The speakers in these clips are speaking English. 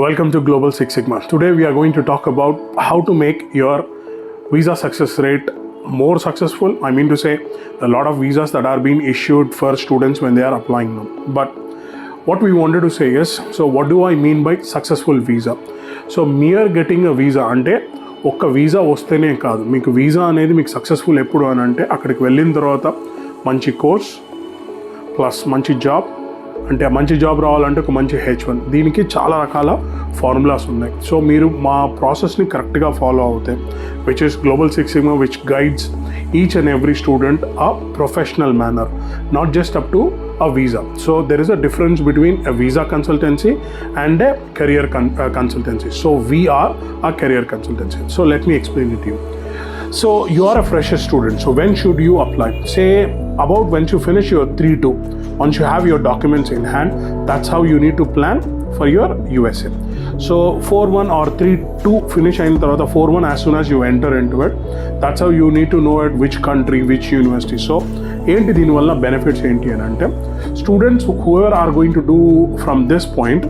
Welcome to Global Six Sigma. Today we are going to talk about how to make your visa success rate more successful. I mean to say, a lot of visas that are being issued for students when they are applying them. But what we wanted to say is, so what do I mean by successful visa? So mere getting a visa ante ఒక్క visa వస్తేనే కాదు, మీకు visa అనేది మీకు successful ఎప్పుడు అని అంటే అక్కడికి వెళ్ళిన తర్వాత మంచి కోర్స్ ప్లస్ మంచి జాబ్, అంటే మంచి జాబ్ రావాలంటే ఒక మంచి H1. దీనికి చాలా రకాల ఫార్ములాస్ ఉన్నాయి. సో మీరు మా ప్రాసెస్ని కరెక్ట్గా ఫాలో అవుతే, which is global six sigma, which guides each and every student a professional manner, not just up to a visa. So there is a difference between a visa consultancy and a career consultancy. So we are a career consultancy. So let me explain it to you. So you are a fresher student. So when should you apply? Say about once you finish your 3-2, once you have your documents in hand, that's how you need to plan for your USA. So 4-1 or 3-2 finish అయిన తర్వాత 4-1 as soon as you enter into it, that's how you need to know at which country, which university. So ఏంటి దీనివల్ల benefits ఏంటి అని అంటే, students whoever are going to do from this point,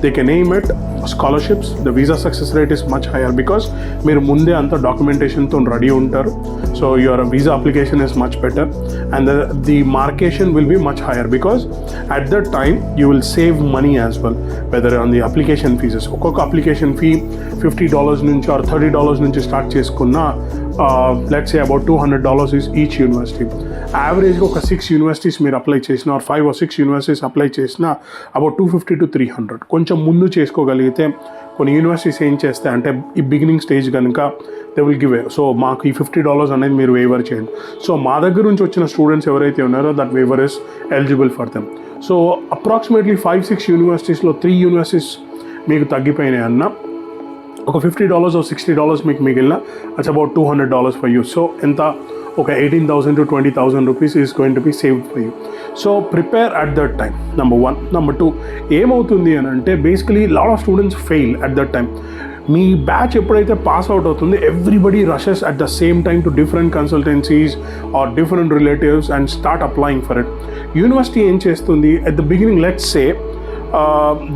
they can aim at scholarships. The visa success rate is much higher because మీరు ముందే అంత డాక్యుమెంటేషన్తో ready ఉంటారు. So your visa application is much better and the marcation will be much higher because at that time you will save money as well, whether on the application fees. ఒక్కొక్క application fee $50 నుంచి or $30 నుంచి start చేసుకున్న let's say about $200 is each university. Average ఒక 6 universities మీరు apply చేసిన or 5 or 6 universities apply చేసిన about $250 to $300. కొంచెం ముందు చేసుకోగలిగితే కొన్ని యూనివర్సిటీస్ ఏం చేస్తాయి అంటే, ఈ బిగినింగ్ స్టేజ్ కనుక దే విల్ గివ్. సో మాకు ఈ $50 అనేది మీరు వేవర్ చేయండి. సో మా దగ్గర నుంచి వచ్చిన స్టూడెంట్స్ ఎవరైతే ఉన్నారో that waiver is eligible for them. So approximately 5-6 యూనివర్సిటీస్లో 3 universities మీకు తగ్గిపోయినాయి అన్న, ఒక $50 or $60 మీకు మిగిలిన, అట్స్ అబౌట్ $200 ఫర్ యూ. సో ఎంత, ఒక 18,000 to 20,000 rupees is going to be saved for you. So prepare at that time, number 1. Number 2, ఏమవుతుంది అని అంటే, basically lot of students fail at that time. మీ బ్యాచ్ ఎప్పుడైతే పాస్ అవుట్ అవుతుంది, everybody rushes at the same time to different consultancies or different relatives and start applying for it. University ఏం చేస్తుంది, at the beginning let's say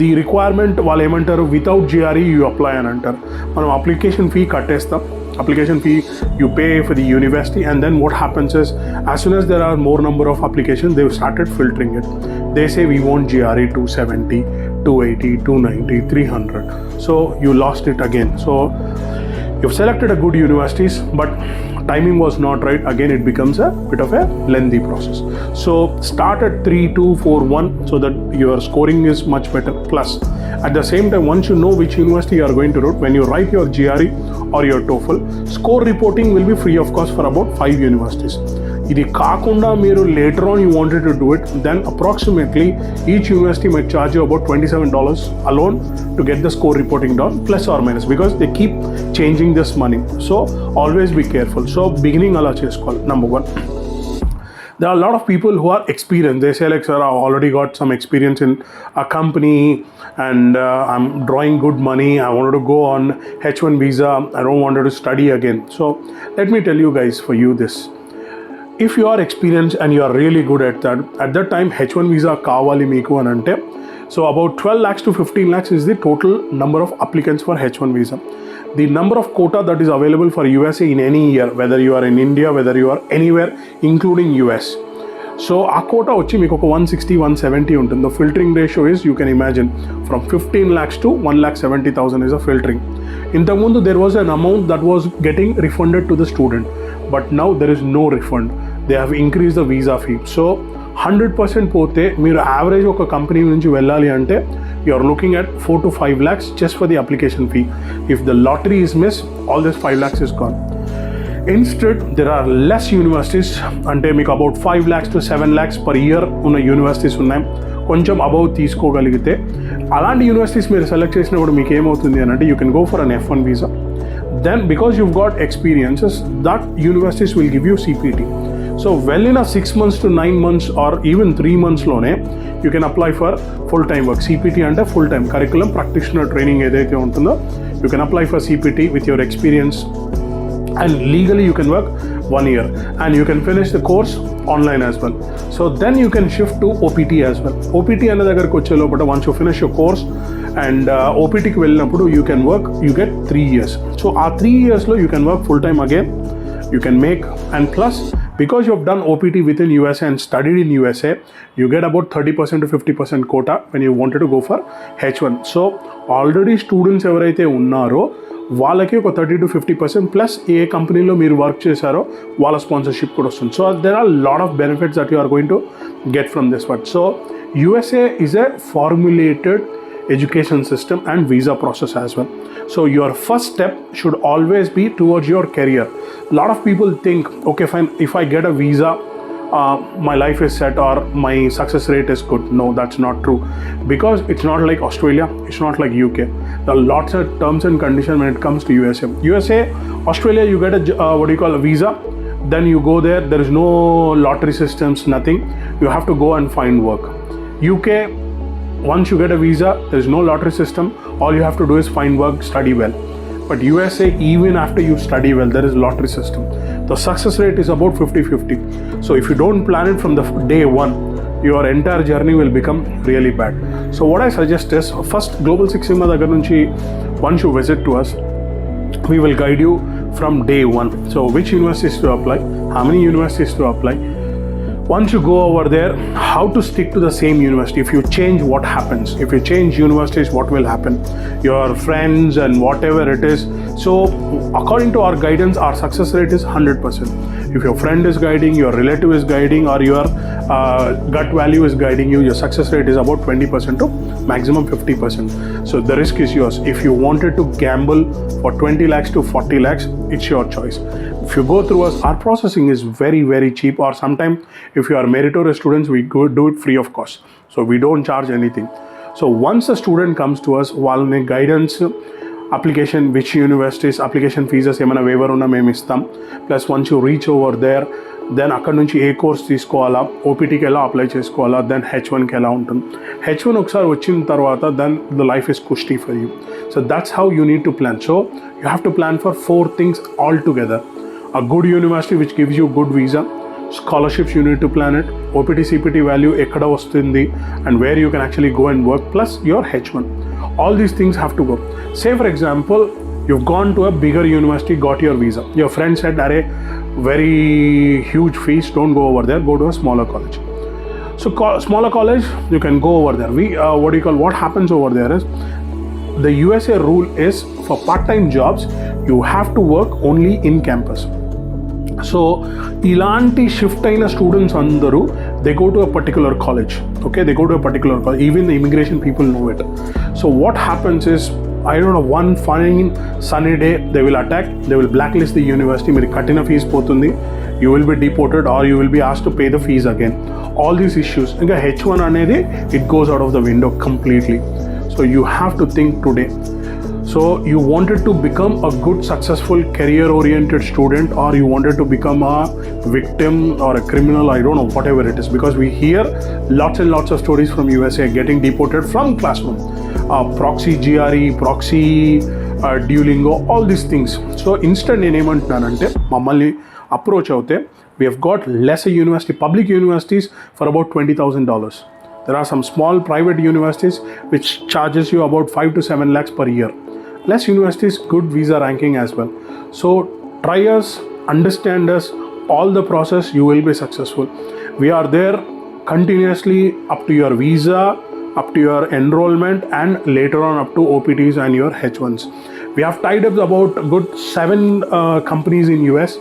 the requirement వాళ్ళు ఏమంటారు, without GRE you apply అని అంటారు. మనం application fee కట్టేస్తాం. Application fee you pay for the university, and then what happens is, as soon as there are more number of applications, they've started filtering it. They say we want GRE 270, 280, 290, 300. So you lost it again. So you've selected a good universities, but timing was not right. Again, it becomes a bit of a lengthy process. So start at 3-2, 4-1 so that your scoring is much better. Plus, at the same time, once you know which university you are going to route, when you write your GRE or your TOEFL, score reporting will be free of cost for about 5 universities. ఇది కాకుండా మీరు later on you wanted to do it, then approximately each university might charge you about $27 alone to get the score reporting done, plus or minus, because they keep changing this money. So always be careful. So beginning ala cheskoవాలి. Number 1, there are a lot of people who are experienced. They say like, sir, I've already got some experience in a company and I'm drawing good money. I wanted to go on H1 visa. I don't want to study again. So let me tell you guys, for you this. If you are experienced and you are really good at that time H1 visa కావాలి మీకు అని అంటే, so about 12 lakhs to 15 lakhs is the total number of applicants for H1 visa. The number of quota that is available for USA in any year, whether you are in India, whether you are anywhere including US. So ఆ quota వచ్చి మీకు ఒక 160-170 ఉంటుంది. The filtering ratio is, you can imagine, from 15 lakhs to 1,70,000 is a filtering. ఇంతకుముందు there was an amount that was getting refunded to the student, but now there is no refund. They have increased the visa fee. So 100% పోతే మీరు average ఒక company నుంచి వెళ్ళాలి అంటే you are looking at 4 to 5 lakhs just for the application fee. If the lottery is missed, all this 5 lakhs is gone. Instead, there are less universities, అంటే మీకు about 5 lakhs to 7 lakhs per year ఉన్న universities ఉన్నాయి. కొంచెం above తీసుకోగలిగితే అలాంటి universities మీరు select చేసినప్పుడు మీకు ఏమవుతుంది అని అంటే, you can go for an F1 visa. Then because you've got experiences, that universities will give you CPT. So well in a 6 months to 9 months or even 3 months lone, you can apply for full-time work. CPT అంటే full-time curriculum practitioner training ఏదైతే ఉంటుందో, you can apply for CPT with your experience, and legally you can work 1 year and you can finish the course online as well. So then you can shift to OPT as well. OPT అనే దగ్గరకు వచ్చే లోపల once you finish your course and OPTకి వెళ్ళినప్పుడు you can work, you get 3 years. So ఆ 3 yearsలో you can work full time again, you can make, and plus because you have done OPT within USA and studied in USA, you get about 30% to 50% quota when you wanted to go for H1. So already students ఎవరైతే ఉన్నారో వాళ్ళకి ఒక 30 to 50% plus ఏ కంపెనీలో మీరు work చేశారో వాళ్ళ sponsorship కూడా వస్తుంది. So there are lot of benefits that you are going to get from this one. So USA is a formulated education system and visa process as well. So your first step should always be towards your career. A lot of people think, okay fine, if I get a visa, my life is set or my success rate is good. No, that's not true, because it's not like Australia, it's not like UK. There are lots of terms and conditions when it comes to USA, Australia, you get a visa, then you go there is no lottery systems, nothing. You have to go and find work. UK, once you get a visa, there is no lottery system. All you have to do is find work, study well. But USA, even after you study well, there is lottery system. The success rate is about 50-50. So if you don't plan it from the day one, your entire journey will become really bad. So what I suggest is, first Global Six Sigma దగ్గర నుంచి once you visit to us, we will guide you from day one. So which universities to apply, how many universities to apply. Once you go over there, how to stick to the same university. If you change, what happens? If you change universities, what will happen? Your friends and whatever it is. So according to our guidance, our success rate is 100%. If your friend is guiding, your relative is guiding, or your gut value is guiding you, your success rate is about 20% to maximum 50%. So the risk is yours. If you wanted to gamble for 20 lakhs to 40 lakhs, it's your choice. If you go through us, our processing is very, very cheap, or sometimes if you are meritorious students, we do it free of cost. So we don't charge anything. So once a student comes to us, వాళ్ళని guidance, application, which universities, application fees ఏమైనా waiver ఉన్నా మేము ఇస్తాం. Plus once you reach over there, then అక్కడ నుంచి ఏ course తీసుకోవాలా, ఓపీటీకి ఎలా apply చేసుకోవాలా, దెన్ H1కి ఎలా ఉంటుంది. H1 ఒకసారి వచ్చిన తర్వాత then the life is cushy for you. So that's how you need to plan. So you have to plan for 4 things all together. A good university which gives you good visa, scholarships you need to plan it, OPT CPT value ekkada vastundi and where you can actually go and work, plus your H1. All these things have to go. Say for example, you've gone to a bigger university, got your visa. Your friend said, "Arey, very huge fees, don't go over there, go to a smaller college." So smaller college, you can go over there. What happens over there is, the USA rule is for part-time jobs, you have to work only in campus. So ilanti shift aina students andaru, they go to a particular college. Okay, they go to a particular college. Even the immigration people know it. So what happens is, I don't know, one fine sunny day they will attack, they will blacklist the university. Mere kattina fees potundi, you will be deported or you will be asked to pay the fees again. All these issues, inga H1 anedi, it goes out of the window completely. So you have to think today. So you wanted to become a good, successful, career-oriented student, or you wanted to become a victim or a criminal, I don't know, whatever it is, because we hear lots and lots of stories from USA getting deported from classroom. Proxy GRE, proxy Duolingo, all these things. So instant నేనేమంటున్నానంటే, మమ్మల్ని approach అవుతే, we have got lesser university, public universities for about $20,000. There are some small private universities which charges you about 5 to 7 lakhs per year. Less universities, good visa ranking as well. So try us, understand us, all the process, you will be successful. We are there continuously up to your visa, up to your enrollment, and later on up to OPTs and your H1s. We have tied up about good 7 companies in US.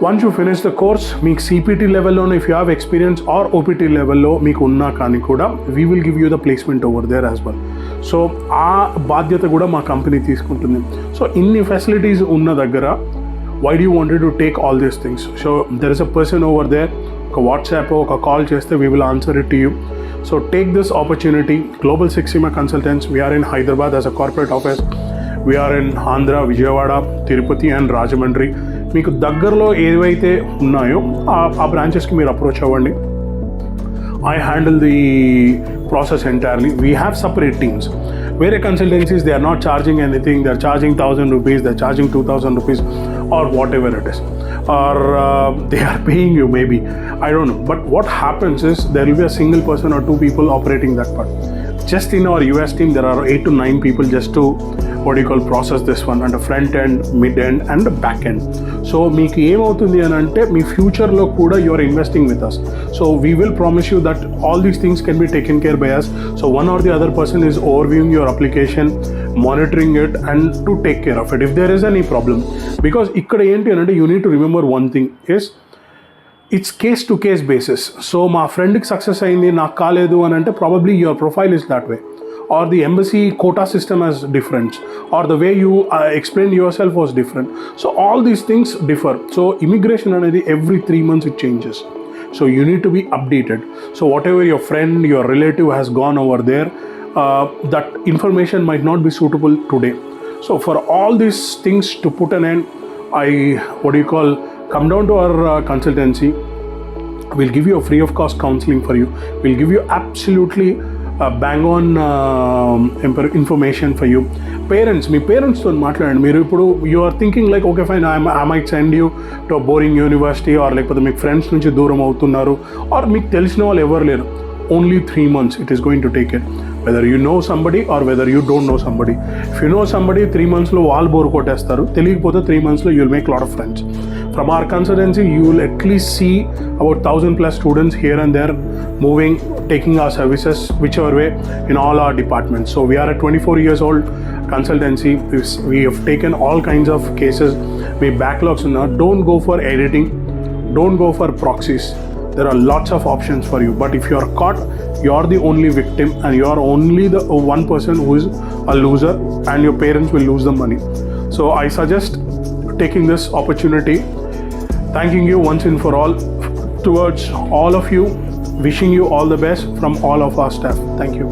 Once you finish the course, మీకు CPT level, if you have experience, or OPT level మీకు ఉన్నా కానీ కూడా, we will give you the placement over there as well. So ఆ బాధ్యత కూడా మా company తీసుకుంటుంది. సో ఇన్ని ఫెసిలిటీస్ ఉన్న దగ్గర, why do you want to take all these things? So there is a person over there, ఒక వాట్సాప్, ఒక కాల్ చేస్తే we will answer it to you. So take this opportunity. Global Six Sigma Consultants, we are in Hyderabad as a corporate office. We are in Andhra, Vijayawada, Tirupathi and Rajamundry. మీకు దగ్గరలో ఏవైతే ఉన్నాయో ఆ బ్రాంచెస్కి మీరు approach అవ్వండి. I handle the process entirely. We have separate teams. Where consultancies, they are not charging anything. They are charging 1,000 rupees, they are charging 2,000 rupees, or whatever it is. Or they are paying you maybe. I don't know. But what happens is, there will be a single person or 2 people operating that part. just in our US team there are 8 to 9 people just to process this one, and the front end, mid end and the back end. So మీకు ఏమవుతుంది అని అంటే మీ ఫ్యూచర్లో కూడా you are investing with us. So we will promise you that all these things can be taken care by us. So one or the other person is overviewing your application, monitoring it and to take care of it if there is any problem. Because ఇక్కడ ఏంటి అంటే you need to remember one thing is it's case to case basis. So మా ఫ్రెండ్కి success అయింది నాకు కాలేదు అని అంటే probably your profile is that way, or the embassy quota system has difference, or the way you explained yourself was different. So all these things differ. So immigration anedi every 3 months it changes. So you need to be updated. So whatever your friend, your relative has gone over there, that information might not be suitable today. So for all these things to put an end, I come down to our consultancy. We'll give you a free of cost counseling for you. We'll give you absolutely bang on information for you. Parents, మీ పేరెంట్స్తో మాట్లాడండి. మీరు ఇప్పుడు you are thinking like okay fine I might send you to boring university, or లేకపోతే మీకు friends నుంచి దూరం అవుతున్నారు, ఆర్ మీకు తెలిసిన వాళ్ళు ఎవరు లేరు. Only 3 months it is going to take it, whether you know somebody or whether you don't know somebody. If you know somebody, 3 months లో వాళ్ళు బోర్ కొట్టేస్తారు. తెలియకపోతే 3 months లో you'll make lot of friends. From our consultancy, you will at least see about 1,000+ students here and there moving, taking our services whichever way in all our departments. So we are a 24 years old consultancy. We have taken all kinds of cases. We backlogs now. Don't go for editing. Don't go for proxies. There are lots of options for you. But if you are caught, you are the only victim and you are only the one person who is a loser, and your parents will lose the money. So I suggest taking this opportunity, thanking you once and for all, towards all of you, wishing you all the best from all of our staff. Thank you.